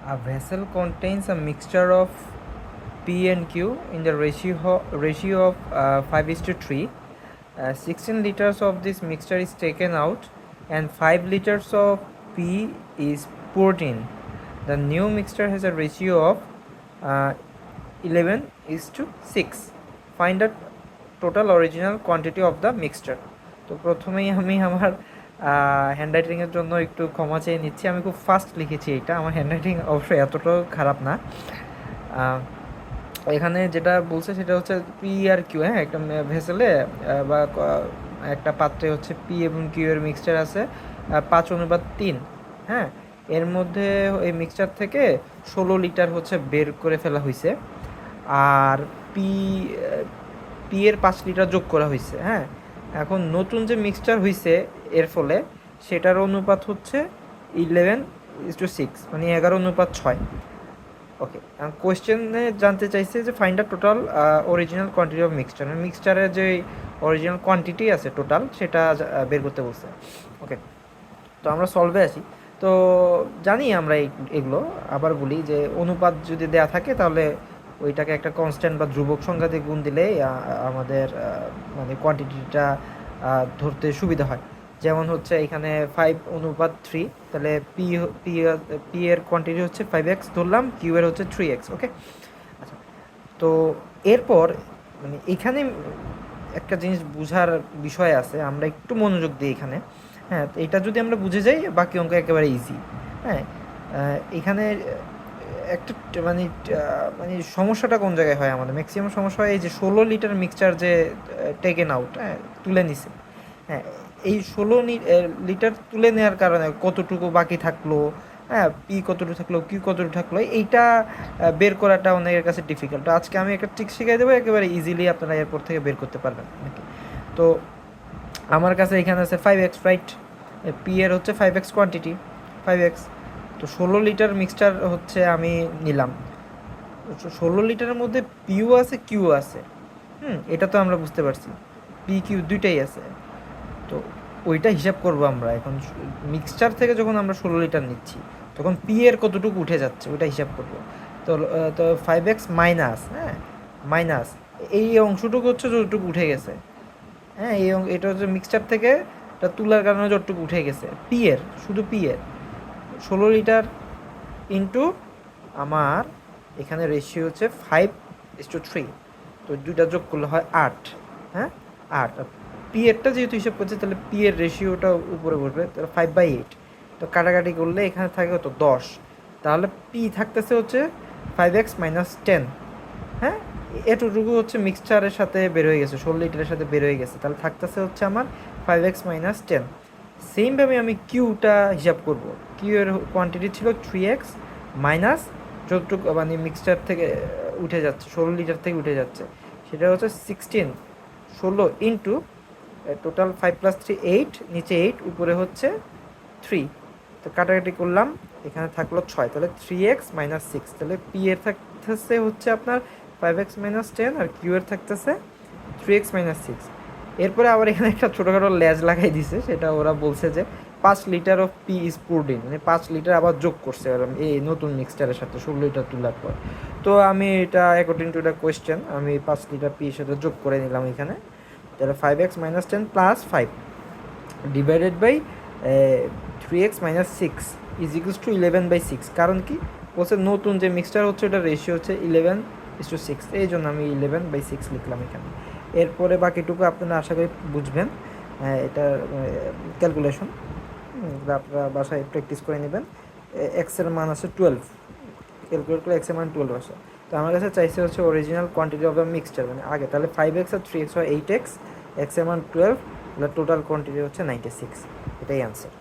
A vessel contains a mixture of P and Q in the ratio of 5:3. 16 liters of this mixture is taken out and 5 liters of P is poured in. The new mixture has a ratio of 11:6. Find the total original quantity of the mixture. তো প্রথমেই আমি আমার হ্যান্ডরাইটিংয়ের জন্য একটু ক্ষমা চেয়ে নিচ্ছি। আমি খুব ফাস্ট লিখেছি এটা, আমার হ্যান্ডরাইটিং অবশ্যই এতটাও খারাপ না। এখানে যেটা বলছে সেটা হচ্ছে পি আর কিউ, হ্যাঁ, একটা ভেসেলে বা একটা পাত্রে হচ্ছে পি এবং কিউ এর মিক্সচার আছে 5:3, হ্যাঁ। এর মধ্যে এই মিক্সচার থেকে 16 লিটার হচ্ছে বের করে ফেলা হয়েছে, আর পি এর 5 লিটার যোগ করা হয়েছে, হ্যাঁ। এখন নতুন যে মিক্সচার হয়েছে এর ফলে সেটার অনুপাত হচ্ছে 11:6, মানে 11:6। ওকে, কোয়েশ্চেনে জানতে চাইছে যে find the total original quantity of mixture, মিক্সচারের যে অরিজিনাল কোয়ান্টিটি আছে টোটাল সেটা বের করতে বলছে। ওকে, তো আমরা সলভে আসি। তো জানি আমরা এগুলো, আবার বলি যে অনুপাত যদি দেয়া থাকে তাহলে ওইটাকে একটা কনস্ট্যান্ট বা ধ্রুবক সংখ্যা দিয়ে গুণ দিলে আমাদের মানে কোয়ান্টিটিটা ধরতে সুবিধা হয়। যেমন হচ্ছে এখানে 5:3, তাহলে পি এর কোয়ান্টিটি হচ্ছে 5x ধরলাম, কিউ এর হচ্ছে 3x। ওকে, আচ্ছা, তো এরপর মানে এখানে একটা জিনিস বোঝার বিষয় আছে, আমরা একটু মনোযোগ দিই এখানে, হ্যাঁ। তো এটা যদি আমরা বুঝে যাই বাকি অঙ্ক একেবারে ইজি, হ্যাঁ। এখানে একটা মানে মানে সমস্যাটা কোন জায়গায় হয়, আমাদের ম্যাক্সিমাম সমস্যা হয় এই যে 16 লিটার মিক্সচার যে টেকেন আউট, হ্যাঁ, তুলে নিছে, হ্যাঁ। এই 16 লিটার তুলে নেওয়ার কারণে কতটুকু বাকি থাকলো, হ্যাঁ, পি কতটুকু থাকলো, কিউ কতটুকু থাকলো, এইটা বের করাটা অনেকের কাছে ডিফিকাল্ট। তো আজকে আমি একটা ট্রিক শিখিয়ে দেবো, একেবারে ইজিলি আপনারা এরপর থেকে বের করতে পারবেন নাকি। তো আমার কাছে এখানে আছে 5x, রাইট। পি এর হচ্ছে 5x কোয়ান্টিটি, 5x। তো 16 লিটার মিক্সচার হচ্ছে আমি নিলাম, 16 লিটারের মধ্যে পিও আছে কিউ আছে, এটা তো আমরা বুঝতে পারছি, পি কিউ দুইটাই আছে। তো ওইটা হিসাব করব আমরা এখন। মিক্সচার থেকে যখন আমরা 16 লিটার নিচ্ছি তখন পি এর কতটুকু উঠে যাচ্ছে ওইটা হিসাব করব। তো তো 5x মাইনাস, হ্যাঁ, মাইনাস এই অংশটুকু হচ্ছে যতটুকু উঠে গেছে, হ্যাঁ। এটা হচ্ছে মিক্সচার থেকে এটা তুলার কারণে যতটুকু উঠে গেছে পি এর, শুধু পি এর 16 লিটার ইন্টু আমার এখানে রেশিও হচ্ছে 5:3, তো দুইটা যোগ করলে হয় 8, হ্যাঁ, 8। পি এরটা যেহেতু হিসাব করছে তাহলে পি এর রেশিওটা উপরে বসবে, তাহলে 5/8। তো কাটাকাটি করলে এখানে থাকে কত, 10। তাহলে পি থাকতেছে হচ্ছে 5x - 10, হ্যাঁ। এতটুকু হচ্ছে মিক্সচারের সাথে বের হয়ে গেছে, 16 লিটারের সাথে বের হয়ে গেছে, তাহলে থাকতেছে হচ্ছে আমার 5x - 10। সেমভাবে আমি কিউটা হিসাব করব। কিউ এর কোয়ান্টিটি ছিল 3x মাইনাস যতটুকু মানে মিক্সচার থেকে উঠে যাচ্ছে, 16 লিটার থেকে উঠে যাচ্ছে, সেটা হচ্ছে 16 ইন্টু টোটাল 5 + 3 8, নিচে 8, উপরে হচ্ছে 3। তো কাটাকাটি করলাম, এখানে থাকলো 6, তাহলে 3x - 6। তাহলে পি এর থাকতেছে হচ্ছে আপনার 5x - 10 আর কিউ এর থাকতেছে 3x - 6। এরপরে আবার এখানে একটা ছোটোখাটো ল্যাজ লাগাই দিছে, সেটা ওরা বলছে যে 5 litre of P is poured in, মানে 5 লিটার আবার যোগ করছে এই নতুন মিক্সচারের সাথে 16 লিটার তোলার পর। তো আমি এটা অ্যাকর্ডিং টু দ্য কোয়েশ্চেন আমি 5 লিটার পি এর সাথে যোগ করে নিলাম এখানে। তাহলে 5x - 10 + 5 divided by 3x - 6 is equals to 11/6। কারণ কি বলছে, নতুন যে মিক্সচার হচ্ছে ওটার রেশিও হচ্ছে 11:6, এই জন্য আমি 11/6 লিখলাম এখানে। এরপরে বাকিটুকু আপনারা আশা করি বুঝবেন, এটার ক্যালকুলেশন আপনারা বাসায় প্র্যাকটিস করে নেবেন। এক্সের মান আছে 12, ক্যালকুলেট করে এক্সের মান 12 আসে। তো আমার কাছে চাইছে হচ্ছে original quantity of the mixture, মানে আগে, তাহলে 5x আর 3x হয় 8x, এক্সের মান 12, তাহলে টোটাল কোয়ান্টিটি হচ্ছে 96, এটাই অ্যান্সার।